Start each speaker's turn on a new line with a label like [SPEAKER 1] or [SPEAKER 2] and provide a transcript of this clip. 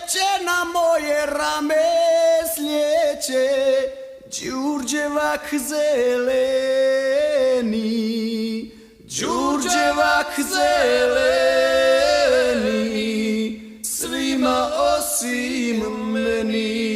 [SPEAKER 1] će na moje rame sljeće, Đurđevak zeleni, Đurđevak zeleni, svima osim meni.